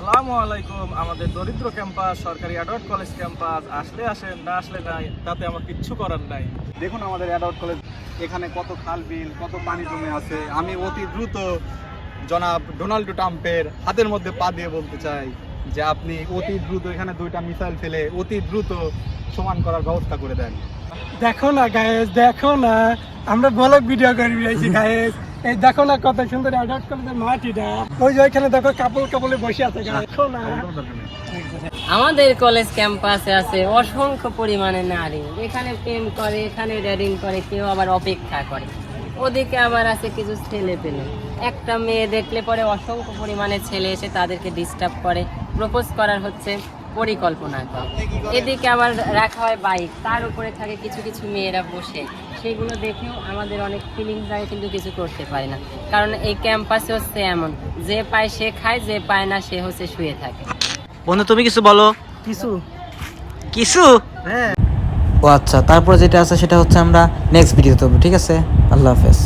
আসসালামু আলাইকুম। আমাদের দরিদ্র ক্যাম্পাস সরকারি অ্যাডওয়ার্ড কলেজ ক্যাম্পাস, আসলে আসেন, না আসলে নাই, তাতে আমার কিচ্ছু করার নাই। দেখুন আমাদের অ্যাডওয়ার্ড কলেজ, এখানে কত খাল বিল, কত পানি জমে আছে। আমি অতি দ্রুত জনাব ডোনাল্ড ট্রাম্পের হাতের মধ্যে পা দিয়ে বলতে চাই যে আপনি অতি দ্রুত এখানে 2টা মিসাইল ফেলে অতি দ্রুত সমান করার ব্যবস্থা করে দেন। দেখো না গায়েস, দেখো না, আমরা ব্লগ ভিডিও করে বেরিয়েছি গায়েস। এই দেখো না কত সুন্দর অ্যাডাপ্ট কলেজের মাটিটা। ওই যে ওইখানে দেখো কাপড় কাপড়ে বসে আছে গায়েস, দেখো না। আমাদের কলেজ ক্যাম্পাসে আছে অসংখ্য পরিমাণে নারী, এখানে প্রেম করে, এখানে রেডিং করে, কেউ আবার অপেক্ষা করে। ওদিকে আবার আছে কিছু ছেলে পেলে, একটা মেয়ে দেখলে পরে অসংখ্য পরিমাণে ছেলে এসে তাদেরকে ডিস্টার্ব করে, প্রপোজ করার হচ্ছে পরিকল্পনা করে। এদিকে আবার রাখা হয় বাইক, তার উপরে থাকে কিছু কিছু মেয়েরা বসে, সেগুলো দেখেও আমাদের অনেক ফিলিংস লাগে, কিন্তু কিছু করতে পারি না। কারণ এই ক্যাম্পাসে হচ্ছে এমন, যে পায় সে খায়, যে পায় না সে হচ্ছে শুয়ে থাকে। বন্ধু তুমি কিছু বলো। কিছু কিছু হ্যাঁ। ও আচ্ছা, তারপর যেটা আছে সেটা হচ্ছে আমরা নেক্সট ভিডিওতে, ঠিক আছে? আল্লাহ হাফেজ।